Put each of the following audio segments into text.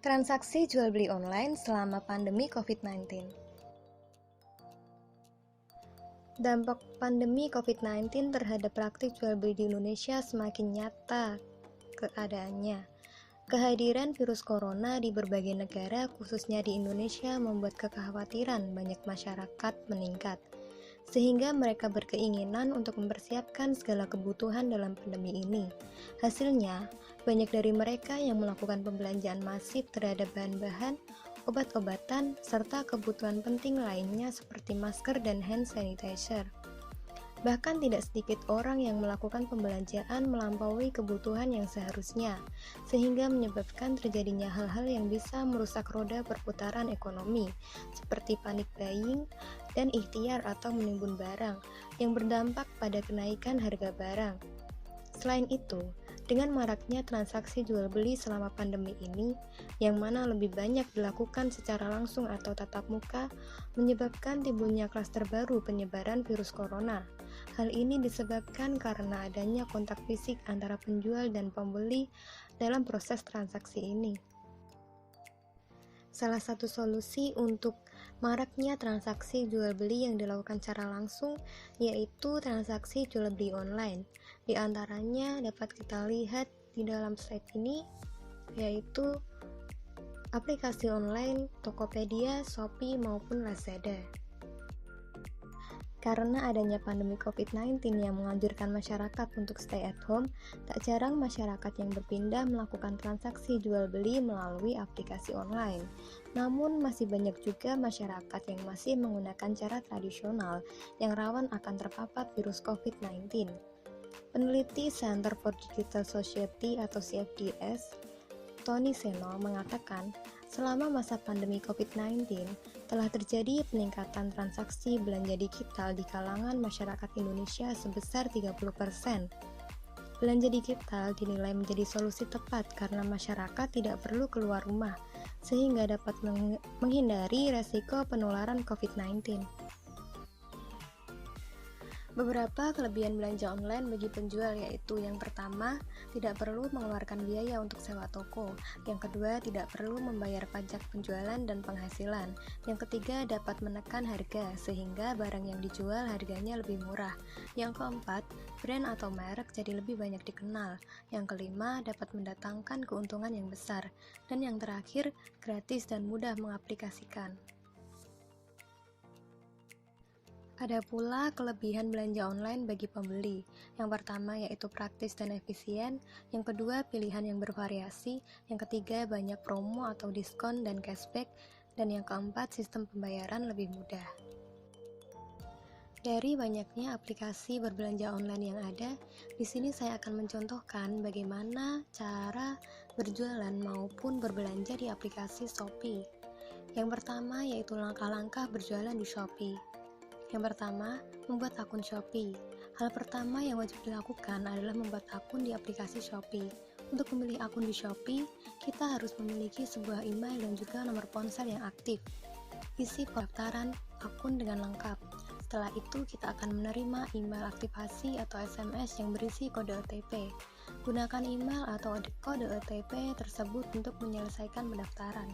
Transaksi jual beli online selama pandemi COVID-19. Dampak pandemi COVID-19 terhadap praktik jual beli di Indonesia semakin nyata keadaannya. Kehadiran virus corona di berbagai negara, khususnya di Indonesia, membuat kekhawatiran banyak masyarakat meningkat, sehingga mereka berkeinginan untuk mempersiapkan segala kebutuhan dalam pandemi ini. Hasilnya, banyak dari mereka yang melakukan pembelanjaan masif terhadap bahan-bahan, obat-obatan, serta kebutuhan penting lainnya seperti masker dan hand sanitizer. Bahkan tidak sedikit orang yang melakukan pembelanjaan melampaui kebutuhan yang seharusnya, sehingga menyebabkan terjadinya hal-hal yang bisa merusak roda perputaran ekonomi, seperti panic buying dan ikhtiar atau menimbun barang, yang berdampak pada kenaikan harga barang. Selain itu, dengan maraknya transaksi jual beli selama pandemi ini, yang mana lebih banyak dilakukan secara langsung atau tatap muka, menyebabkan timbulnya klaster baru penyebaran virus corona. Hal ini disebabkan karena adanya kontak fisik antara penjual dan pembeli dalam proses transaksi ini. Salah satu solusi untuk maraknya transaksi jual beli yang dilakukan secara langsung yaitu transaksi jual beli online. Di antaranya dapat kita lihat di dalam slide ini, yaitu aplikasi online Tokopedia, Shopee maupun Lazada. Karena adanya pandemi COVID-19 yang menganjurkan masyarakat untuk stay at home, tak jarang masyarakat yang berpindah melakukan transaksi jual beli melalui aplikasi online. Namun masih banyak juga masyarakat yang masih menggunakan cara tradisional yang rawan akan terpapar virus COVID-19. Peneliti Center for Digital Society atau CFDS, Tony Seno mengatakan, selama masa pandemi COVID-19, telah terjadi peningkatan transaksi belanja digital di kalangan masyarakat Indonesia sebesar 30%. Belanja digital dinilai menjadi solusi tepat karena masyarakat tidak perlu keluar rumah, sehingga dapat menghindari resiko penularan COVID-19. Beberapa kelebihan belanja online bagi penjual yaitu yang pertama, tidak perlu mengeluarkan biaya untuk sewa toko. Yang kedua, tidak perlu membayar pajak penjualan dan penghasilan. Yang ketiga, dapat menekan harga sehingga barang yang dijual harganya lebih murah. Yang keempat, brand atau merek jadi lebih banyak dikenal. Yang kelima, dapat mendatangkan keuntungan yang besar. Dan yang terakhir, gratis dan mudah mengaplikasikan. Ada pula kelebihan belanja online bagi pembeli. Yang pertama yaitu praktis dan efisien, yang kedua pilihan yang bervariasi, yang ketiga banyak promo atau diskon dan cashback, dan yang keempat sistem pembayaran lebih mudah. Dari banyaknya aplikasi berbelanja online yang ada, di sini saya akan mencontohkan bagaimana cara berjualan maupun berbelanja di aplikasi Shopee. Yang pertama yaitu langkah-langkah berjualan di Shopee. Yang pertama, membuat akun Shopee. Hal pertama yang wajib dilakukan adalah membuat akun di aplikasi Shopee. Untuk memilih akun di Shopee, kita harus memiliki sebuah email dan juga nomor ponsel yang aktif. Isi pendaftaran akun dengan lengkap. Setelah itu, kita akan menerima email aktivasi atau SMS yang berisi kode OTP. Gunakan email atau kode OTP tersebut untuk menyelesaikan pendaftaran.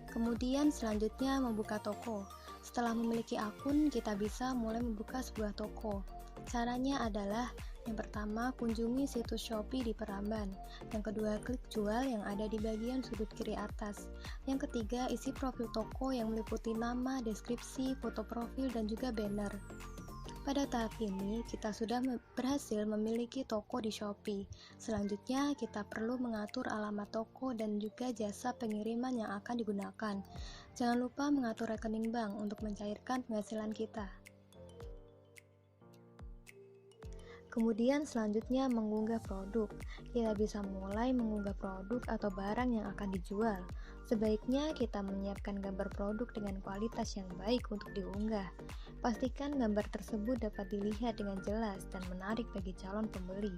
Kemudian selanjutnya membuka toko. Setelah memiliki akun, kita bisa mulai membuka sebuah toko. Caranya adalah, yang pertama, kunjungi situs Shopee di Peramban. Yang kedua, klik jual yang ada di bagian sudut kiri atas. Yang ketiga, isi profil toko yang meliputi nama, deskripsi, foto profil, dan juga banner. Pada tahap ini, kita sudah berhasil memiliki toko di Shopee. Selanjutnya, kita perlu mengatur alamat toko dan juga jasa pengiriman yang akan digunakan. Jangan lupa mengatur rekening bank untuk mencairkan penghasilan kita. Kemudian selanjutnya mengunggah produk. Kita bisa mulai mengunggah produk atau barang yang akan dijual. Sebaiknya kita menyiapkan gambar produk dengan kualitas yang baik untuk diunggah. Pastikan gambar tersebut dapat dilihat dengan jelas dan menarik bagi calon pembeli.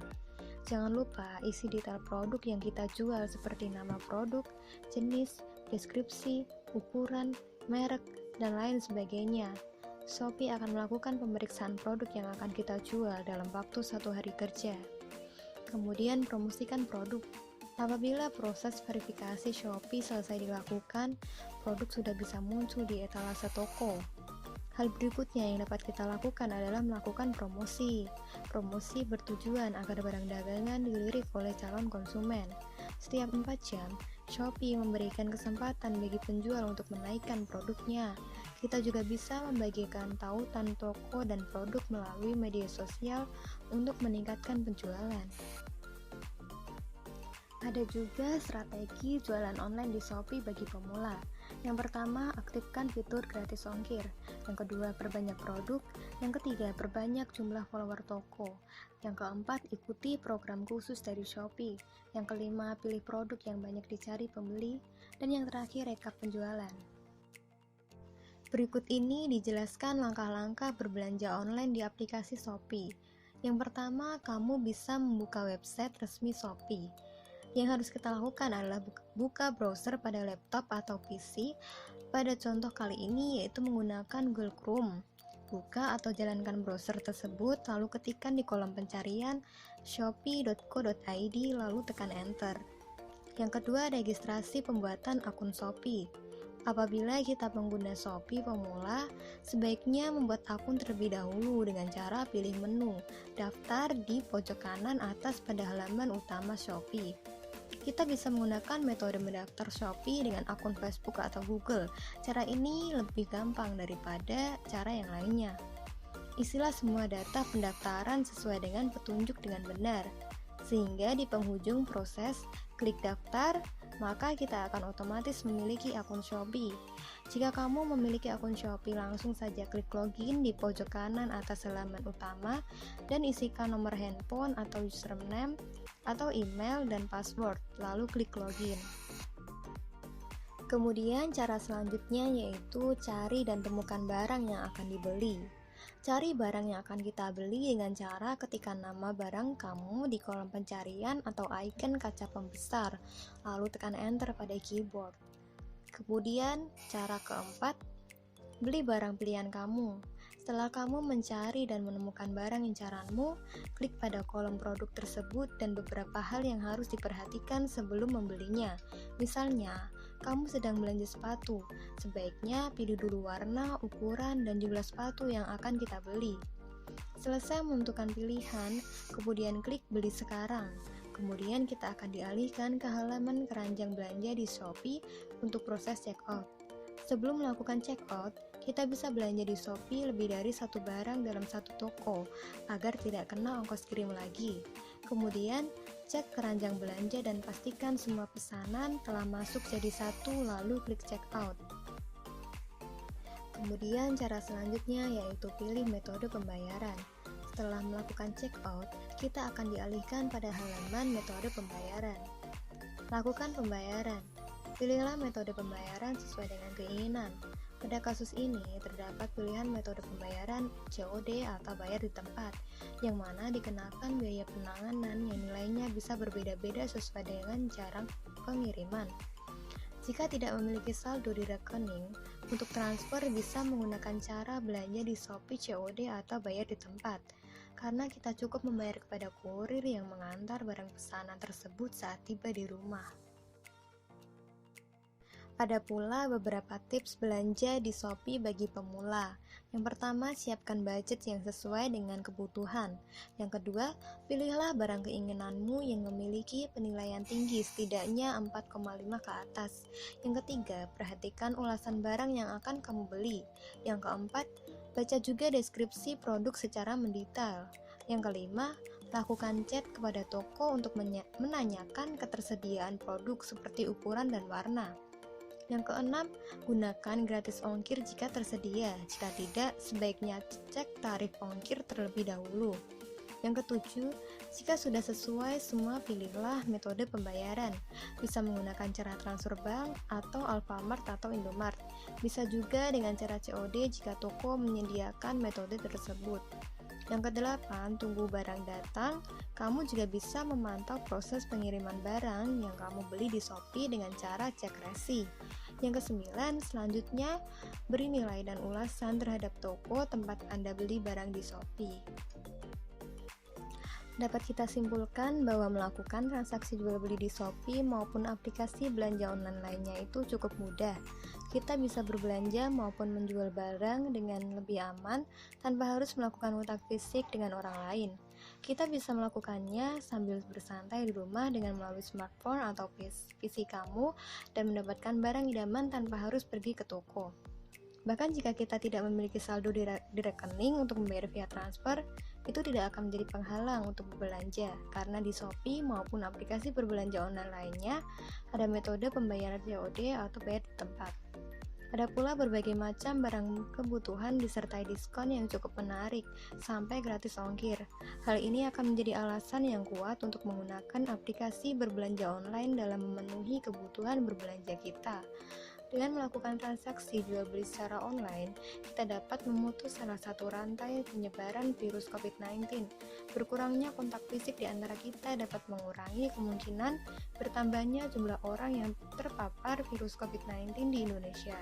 Jangan lupa isi detail produk yang kita jual seperti nama produk, jenis, deskripsi, ukuran, merek, dan lain sebagainya. Shopee akan melakukan pemeriksaan produk yang akan kita jual dalam waktu 1 hari kerja. Kemudian promosikan produk. Apabila proses verifikasi Shopee selesai dilakukan, produk sudah bisa muncul di etalase toko. Hal berikutnya yang dapat kita lakukan adalah melakukan promosi. Promosi bertujuan agar barang dagangan dilirik oleh calon konsumen. Setiap 4 jam, Shopee memberikan kesempatan bagi penjual untuk menaikkan produknya. Kita juga bisa membagikan tautan toko dan produk melalui media sosial untuk meningkatkan penjualan. Ada juga strategi jualan online di Shopee bagi pemula. Yang pertama, aktifkan fitur gratis ongkir. Yang kedua, perbanyak produk. Yang ketiga, perbanyak jumlah follower toko. Yang keempat, ikuti program khusus dari Shopee. Yang kelima, pilih produk yang banyak dicari pembeli. Dan yang terakhir, rekap penjualan. Berikut ini dijelaskan langkah-langkah berbelanja online di aplikasi Shopee. Yang pertama, kamu bisa membuka website resmi Shopee. Yang harus kita lakukan adalah buka browser pada laptop atau PC. Pada contoh kali ini yaitu menggunakan Google Chrome. Buka atau jalankan browser tersebut, lalu ketikkan di kolom pencarian shopee.co.id lalu tekan enter. Yang kedua, registrasi pembuatan akun Shopee. Apabila kita pengguna Shopee pemula, sebaiknya membuat akun terlebih dahulu dengan cara pilih menu daftar di pojok kanan atas pada halaman utama Shopee. Kita bisa menggunakan metode mendaftar Shopee dengan akun Facebook atau Google. Cara ini lebih gampang daripada cara yang lainnya. Isilah semua data pendaftaran sesuai dengan petunjuk dengan benar, sehingga di penghujung proses klik daftar, maka kita akan otomatis memiliki akun Shopee. Jika kamu memiliki akun Shopee, langsung saja klik login di pojok kanan atas halaman utama dan isikan nomor handphone atau username atau email dan password, lalu klik login. Kemudian cara selanjutnya yaitu cari dan temukan barang yang akan dibeli. Cari barang yang akan kita beli dengan cara ketikkan nama barang kamu di kolom pencarian atau icon kaca pembesar, lalu tekan enter pada keyboard. Kemudian cara keempat, beli barang pilihan kamu. Setelah kamu mencari dan menemukan barang incaranmu, klik pada kolom produk tersebut dan beberapa hal yang harus diperhatikan sebelum membelinya. Misalnya, kamu sedang belanja sepatu, sebaiknya pilih dulu warna, ukuran, dan jumlah sepatu yang akan kita beli. Selesai menentukan pilihan, kemudian klik beli sekarang. Kemudian kita akan dialihkan ke halaman keranjang belanja di Shopee untuk proses checkout. Sebelum melakukan checkout, kita bisa belanja di Shopee lebih dari satu barang dalam satu toko agar tidak kena ongkos kirim lagi. Kemudian, cek keranjang belanja dan pastikan semua pesanan telah masuk jadi satu, lalu klik checkout. Kemudian cara selanjutnya yaitu pilih metode pembayaran. Setelah melakukan checkout, kita akan dialihkan pada halaman metode pembayaran. Lakukan pembayaran. Pilihlah metode pembayaran sesuai dengan keinginan. Pada kasus ini, terdapat pilihan metode pembayaran COD atau bayar di tempat, yang mana dikenakan biaya penanganan yang nilainya bisa berbeda-beda sesuai dengan cara pengiriman. Jika tidak memiliki saldo di rekening, untuk transfer bisa menggunakan cara belanja di Shopee COD atau bayar di tempat, karena kita cukup membayar kepada kurir yang mengantar barang pesanan tersebut saat tiba di rumah. Ada pula beberapa tips belanja di Shopee bagi pemula. Yang pertama, siapkan budget yang sesuai dengan kebutuhan. Yang kedua, pilihlah barang keinginanmu yang memiliki penilaian tinggi, setidaknya 4,5 ke atas. Yang ketiga, perhatikan ulasan barang yang akan kamu beli. Yang keempat, baca juga deskripsi produk secara mendetail. Yang kelima, lakukan chat kepada toko untuk menanyakan ketersediaan produk seperti ukuran dan warna. Yang keenam, gunakan gratis ongkir jika tersedia. Jika tidak, sebaiknya cek tarif ongkir terlebih dahulu. Yang ketujuh, jika sudah sesuai semua, pilihlah metode pembayaran. Bisa menggunakan cara transfer bank atau Alfamart atau Indomart. Bisa juga dengan cara COD jika toko menyediakan metode tersebut. Yang kedelapan, tunggu barang datang. Kamu juga bisa memantau proses pengiriman barang yang kamu beli di Shopee dengan cara cek resi. Yang kesembilan, selanjutnya beri nilai dan ulasan terhadap toko tempat Anda beli barang di Shopee. Dapat kita simpulkan bahwa melakukan transaksi jual beli di Shopee maupun aplikasi belanja online lainnya itu cukup mudah. Kita bisa berbelanja maupun menjual barang dengan lebih aman tanpa harus melakukan kontak fisik dengan orang lain. Kita bisa melakukannya sambil bersantai di rumah dengan melalui smartphone atau PC kamu dan mendapatkan barang idaman tanpa harus pergi ke toko. Bahkan jika kita tidak memiliki saldo di rekening untuk membayar via transfer, itu tidak akan menjadi penghalang untuk berbelanja, karena di Shopee maupun aplikasi berbelanja online lainnya ada metode pembayaran COD atau bayar di tempat. Ada pula berbagai macam barang kebutuhan disertai diskon yang cukup menarik, sampai gratis ongkir. Hal ini akan menjadi alasan yang kuat untuk menggunakan aplikasi berbelanja online dalam memenuhi kebutuhan berbelanja kita. Dengan melakukan transaksi jual beli secara online, kita dapat memutus salah satu rantai penyebaran virus COVID-19. Berkurangnya kontak fisik di antara kita dapat mengurangi kemungkinan bertambahnya jumlah orang yang terpapar virus COVID-19 di Indonesia.